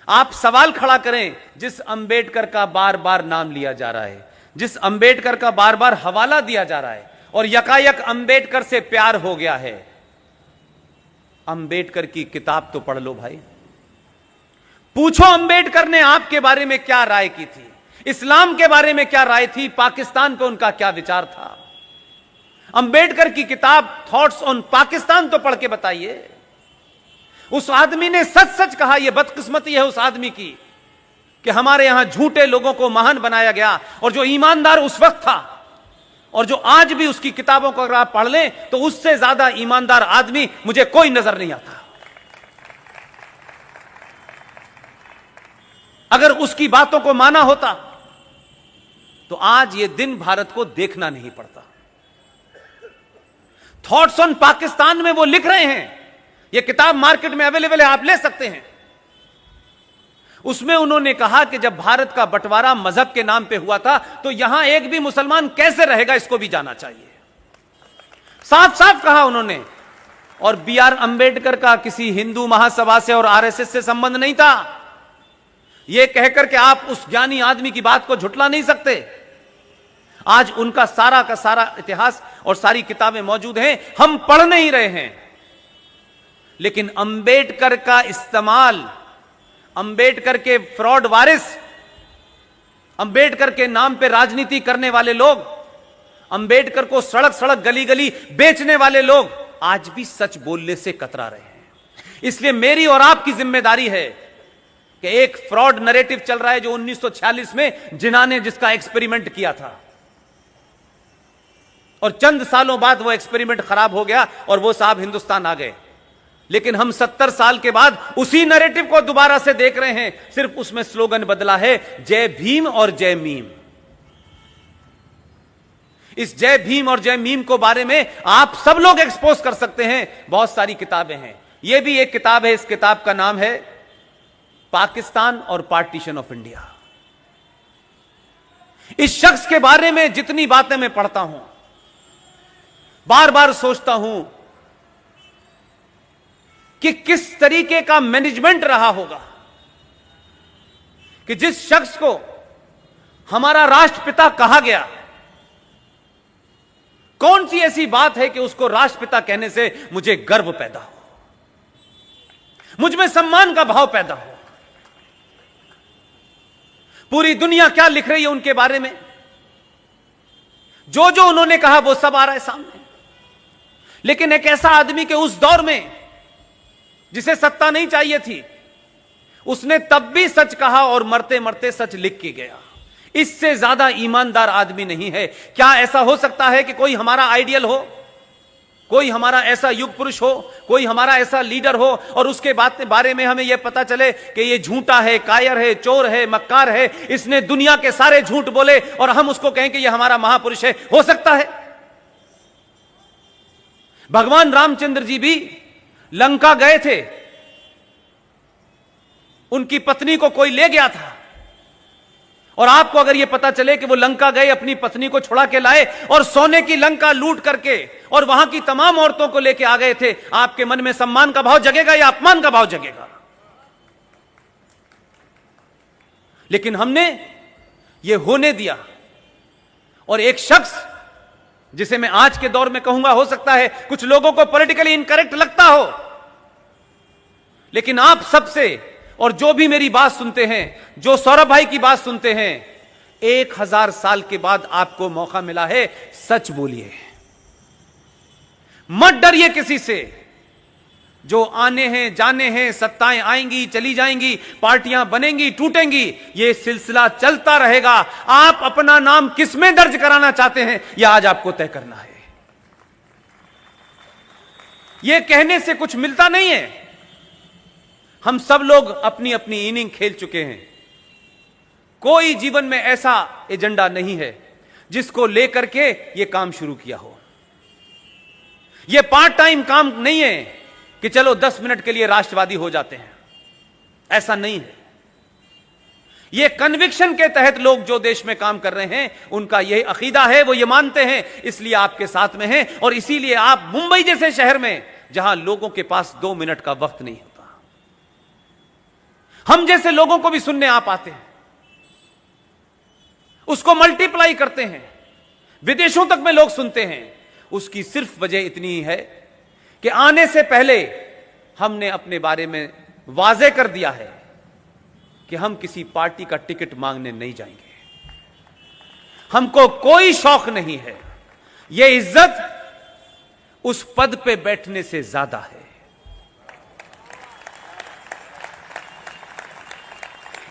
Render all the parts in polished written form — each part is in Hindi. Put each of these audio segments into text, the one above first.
आप सवाल खड़ा करें, जिस अंबेडकर का बार बार नाम लिया जा रहा है, जिस अंबेडकर का बार बार हवाला दिया जा रहा है, और यकायक अंबेडकर से प्यार हो गया है, अंबेडकर की किताब तो पढ़ लो भाई। पूछो अंबेडकर ने आपके बारे में क्या राय की थी, इस्लाम के बारे में क्या राय थी, पाकिस्तान पे उनका क्या विचार था। अंबेडकर की किताब थॉट्स ऑन पाकिस्तान तो पढ़ के बताइए। उस आदमी ने सच सच कहा। यह बदकिस्मती है उस आदमी की कि हमारे यहां झूठे लोगों को महान बनाया गया, और जो ईमानदार उस वक्त था और जो आज भी उसकी किताबों को अगर आप पढ़ लें तो उससे ज्यादा ईमानदार आदमी मुझे कोई नजर नहीं आता। अगर उसकी बातों को माना होता तो आज यह दिन भारत को देखना नहीं पड़ता। थॉट्स ऑन पाकिस्तान में वो लिख रहे हैं, यह किताब मार्केट में अवेलेबल है, आप ले सकते हैं। उसमें उन्होंने कहा कि जब भारत का बंटवारा मजहब के नाम पे हुआ था तो यहां एक भी मुसलमान कैसे रहेगा, इसको भी जाना चाहिए। साफ साफ कहा उन्होंने। और बी आर अंबेडकर का किसी हिंदू महासभा से और आरएसएस से संबंध नहीं था। यह कहकर के आप उस ज्ञानी आदमी की बात को झुठला नहीं सकते। आज उनका सारा का सारा इतिहास और सारी किताबें मौजूद हैं, हम पढ़ नहीं रहे हैं। लेकिन अंबेडकर का इस्तेमाल, अंबेडकर के फ्रॉड वारिस, अंबेडकर के नाम पे राजनीति करने वाले लोग, अंबेडकर को सड़क सड़क गली गली बेचने वाले लोग आज भी सच बोलने से कतरा रहे हैं। इसलिए मेरी और आपकी जिम्मेदारी है कि एक फ्रॉड नैरेटिव चल रहा है जो 1946 में जिन्ना ने जिसका एक्सपेरिमेंट किया था, और चंद सालों बाद वो एक्सपेरिमेंट खराब हो गया और वो साहब हिंदुस्तान आ गए। लेकिन हम 70 साल के बाद उसी नैरेटिव को दोबारा से देख रहे हैं, सिर्फ उसमें स्लोगन बदला है, जय भीम और जय मीम। इस जय भीम और जय मीम को बारे में आप सब लोग एक्सपोज कर सकते हैं। बहुत सारी किताबें हैं, यह भी एक किताब है। इस किताब का नाम है पाकिस्तान और पार्टीशन ऑफ इंडिया। इस शख्स के बारे में जितनी बातें मैं पढ़ता हूं, बार बार सोचता हूं कि किस तरीके का मैनेजमेंट रहा होगा कि जिस शख्स को हमारा राष्ट्रपिता कहा गया, कौन सी ऐसी बात है कि उसको राष्ट्रपिता कहने से मुझे गर्व पैदा हो, मुझ में सम्मान का भाव पैदा हो। पूरी दुनिया क्या लिख रही है उनके बारे में, जो जो उन्होंने कहा वो सब आ रहा है सामने। लेकिन एक ऐसा आदमी के उस दौर में जिसे सत्ता नहीं चाहिए थी, उसने तब भी सच कहा और मरते मरते सच लिख के गया। इससे ज्यादा ईमानदार आदमी नहीं है। क्या ऐसा हो सकता है कि कोई हमारा आइडियल हो, कोई हमारा ऐसा युग पुरुष हो, कोई हमारा ऐसा लीडर हो और उसके बारे में हमें यह पता चले कि यह झूठा है, कायर है, चोर है, मक्कार है, इसने दुनिया के सारे झूठ बोले, और हम उसको कहें कि यह हमारा महापुरुष है? हो सकता है? भगवान रामचंद्र जी भी लंका गए थे, उनकी पत्नी को कोई ले गया था, और आपको अगर यह पता चले कि वो लंका गए, अपनी पत्नी को छुड़ा के लाए और सोने की लंका लूट करके और वहां की तमाम औरतों को लेके आ गए थे, आपके मन में सम्मान का भाव जगेगा या अपमान का भाव जगेगा? लेकिन हमने यह होने दिया। और एक शख्स जिसे मैं आज के दौर में कहूंगा, हो सकता है कुछ लोगों को पॉलिटिकली इनकरेक्ट लगता हो, लेकिन आप सबसे और जो भी मेरी बात सुनते हैं, जो सौरभ भाई की बात सुनते हैं, 1000 साल के बाद आपको मौका मिला है, सच बोलिए, मत डरिए किसी से। जो आने हैं जाने हैं, सत्ताएं आएंगी चली जाएंगी, पार्टियां बनेंगी टूटेंगी, यह सिलसिला चलता रहेगा। आप अपना नाम किसमें दर्ज कराना चाहते हैं यह आज आपको तय करना है। यह कहने से कुछ मिलता नहीं है। हम सब लोग अपनी अपनी इनिंग खेल चुके हैं। कोई जीवन में ऐसा एजेंडा नहीं है जिसको लेकर के यह काम शुरू किया हो। यह पार्ट टाइम काम नहीं है कि चलो 10 मिनट के लिए राष्ट्रवादी हो जाते हैं, ऐसा नहीं है। यह कन्विक्शन के तहत लोग जो देश में काम कर रहे हैं, उनका यह अकीदा है, वो ये मानते हैं, इसलिए आपके साथ में हैं। और इसीलिए आप मुंबई जैसे शहर में, जहां लोगों के पास 2 मिनट का वक्त नहीं होता, हम जैसे लोगों को भी सुनने आप आते हैं, उसको मल्टीप्लाई करते हैं, विदेशों तक में लोग सुनते हैं। उसकी सिर्फ वजह इतनी है कि आने से पहले हमने अपने बारे में वाजे कर दिया है कि हम किसी पार्टी का टिकट मांगने नहीं जाएंगे। हमको कोई शौक नहीं है। यह इज्जत उस पद पे बैठने से ज्यादा है।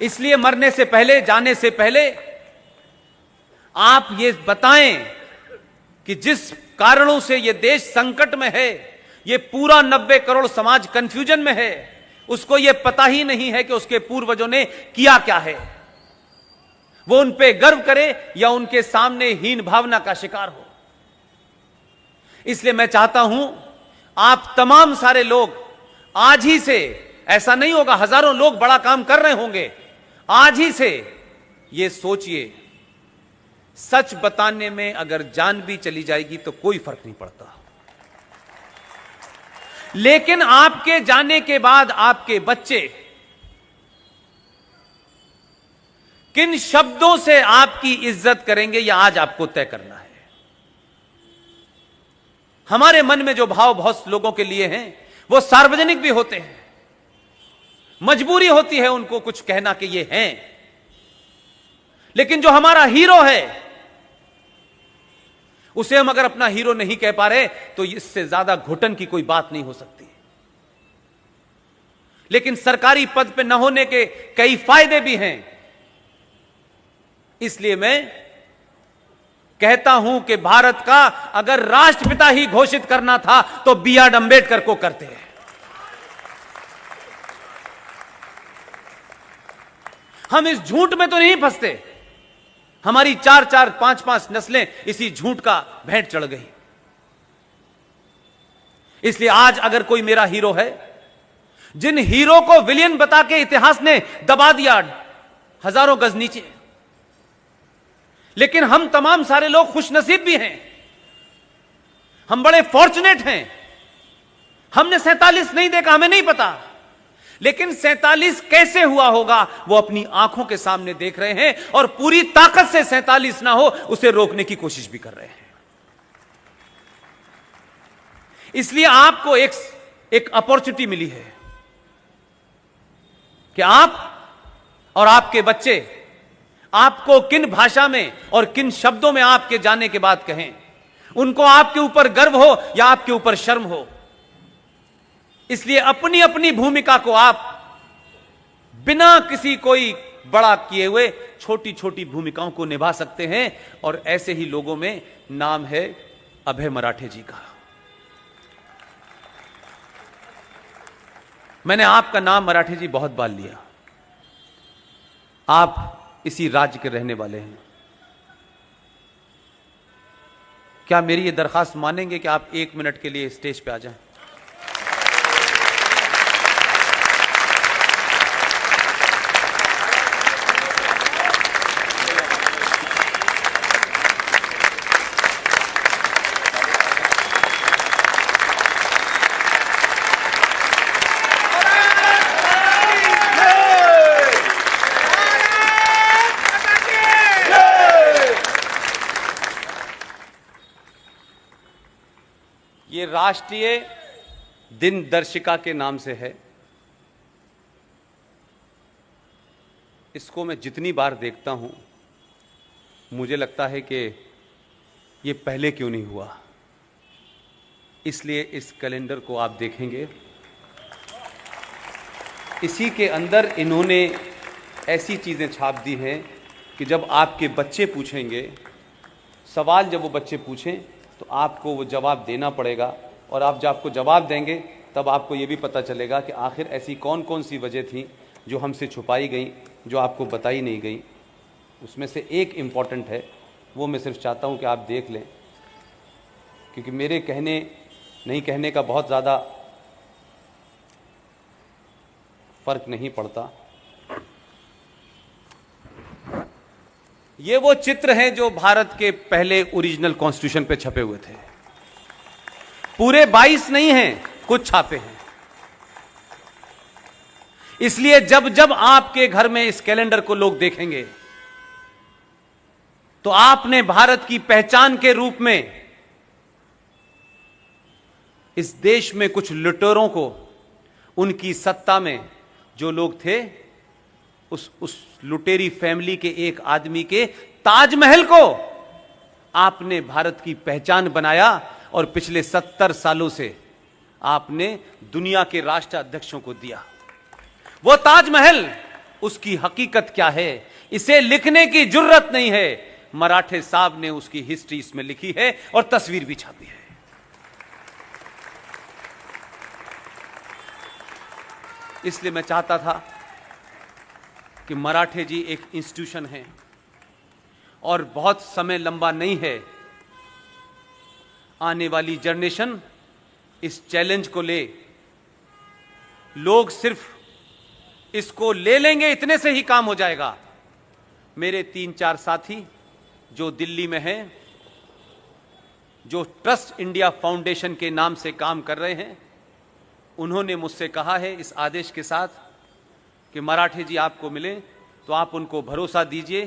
इसलिए मरने से पहले, जाने से पहले आप ये बताएं कि जिस कारणों से यह देश संकट में है, यह पूरा 90 करोड़ समाज कंफ्यूजन में है, उसको यह पता ही नहीं है कि उसके पूर्वजों ने किया क्या है। वो उन पे गर्व करे या उनके सामने हीन भावना का शिकार हो। इसलिए मैं चाहता हूं आप तमाम सारे लोग आज ही से, ऐसा नहीं होगा हजारों लोग बड़ा काम कर रहे होंगे, आज ही से यह सोचिए, सच बताने में अगर जान भी चली जाएगी तो कोई फर्क नहीं पड़ता, लेकिन आपके जाने के बाद आपके बच्चे किन शब्दों से आपकी इज्जत करेंगे, यह आज आपको तय करना है। हमारे मन में जो भाव बहुत लोगों के लिए हैं, वो सार्वजनिक भी होते हैं। मजबूरी होती है उनको कुछ कहना कि ये हैं, लेकिन जो हमारा हीरो है उसे हम अगर अपना हीरो नहीं कह पा रहे तो इससे ज्यादा घुटन की कोई बात नहीं हो सकती। लेकिन सरकारी पद पे न होने के कई फायदे भी हैं। इसलिए मैं कहता हूं कि भारत का अगर राष्ट्रपिता ही घोषित करना था तो B.R. अम्बेडकर को करते हैं। हम इस झूठ में तो नहीं फंसते। हमारी 4-4, 5-5 नस्लें इसी झूठ का भेंट चढ़ गई। इसलिए आज अगर कोई मेरा हीरो है, जिन हीरो को विलियन बता के इतिहास ने दबा दिया हजारों गज नीचे, लेकिन हम तमाम सारे लोग खुशनसीब भी हैं, हम बड़े फॉर्चुनेट हैं। हमने 47 नहीं देखा, हमें नहीं पता, लेकिन 47 कैसे हुआ होगा वो अपनी आंखों के सामने देख रहे हैं और पूरी ताकत से 47 ना हो उसे रोकने की कोशिश भी कर रहे हैं। इसलिए आपको एक अपॉर्चुनिटी मिली है कि आप और आपके बच्चे आपको किन भाषा में और किन शब्दों में आपके जाने के बाद कहें, उनको आपके ऊपर गर्व हो या आपके ऊपर शर्म हो। इसलिए अपनी अपनी भूमिका को आप बिना किसी कोई बड़ा किए हुए छोटी छोटी भूमिकाओं को निभा सकते हैं। और ऐसे ही लोगों में नाम है अभय मराठे जी का। मैंने आपका नाम मराठे जी बहुत बार लिया। आप इसी राज्य के रहने वाले हैं। क्या मेरी ये दरखास्त मानेंगे कि आप 1 मिनट के लिए स्टेज पे आ जाएं? ये राष्ट्रीय दिन दर्शिका के नाम से है। इसको मैं जितनी बार देखता हूं मुझे लगता है कि ये पहले क्यों नहीं हुआ। इसलिए इस कैलेंडर को आप देखेंगे, इसी के अंदर इन्होंने ऐसी चीज़ें छाप दी हैं कि जब आपके बच्चे पूछेंगे सवाल, जब वो बच्चे पूछें तो आपको वो जवाब देना पड़ेगा। और आप जब आपको जवाब देंगे तब आपको ये भी पता चलेगा कि आखिर ऐसी कौन कौन सी वजह थी जो हमसे छुपाई गई, जो आपको बताई नहीं गई। उसमें से एक इम्पॉर्टेंट है, वो मैं सिर्फ चाहता हूँ कि आप देख लें, क्योंकि मेरे कहने नहीं कहने का बहुत ज़्यादा फर्क नहीं पड़ता। ये वो चित्र हैं जो भारत के पहले ओरिजिनल कॉन्स्टिट्यूशन पे छपे हुए थे। पूरे 22 नहीं हैं, कुछ छापे हैं। इसलिए जब जब आपके घर में इस कैलेंडर को लोग देखेंगे तो आपने भारत की पहचान के रूप में इस देश में कुछ लुटेरों को, उनकी सत्ता में जो लोग थे, उस लुटेरी फैमिली के एक आदमी के ताजमहल को आपने भारत की पहचान बनाया और पिछले 70 सालों से आपने दुनिया के राष्ट्राध्यक्षों को दिया। वो ताजमहल, उसकी हकीकत क्या है, इसे लिखने की जुर्रत नहीं है। मराठे साहब ने उसकी हिस्ट्री इसमें लिखी है और तस्वीर भी छापी है। इसलिए मैं चाहता था कि मराठे जी एक इंस्टीट्यूशन है और बहुत समय लंबा नहीं है। आने वाली जनरेशन इस चैलेंज को ले, लोग सिर्फ इसको ले लेंगे, इतने से ही काम हो जाएगा। मेरे 3-4 साथी जो दिल्ली में हैं, जो ट्रस्ट इंडिया फाउंडेशन के नाम से काम कर रहे हैं, उन्होंने मुझसे कहा है इस आदेश के साथ कि मराठे जी आपको मिले तो आप उनको भरोसा दीजिए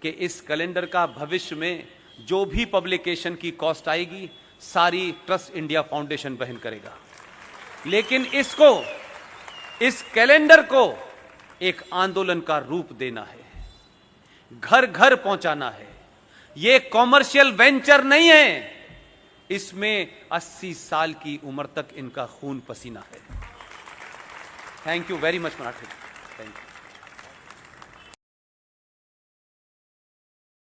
कि इस कैलेंडर का भविष्य में जो भी पब्लिकेशन की कॉस्ट आएगी सारी ट्रस्ट इंडिया फाउंडेशन वहन करेगा। लेकिन इस कैलेंडर को एक आंदोलन का रूप देना है, घर घर पहुंचाना है। यह कॉमर्शियल वेंचर नहीं है, इसमें 80 साल की उम्र तक इनका खून पसीना है। Thank you very much Marathe. Thank you.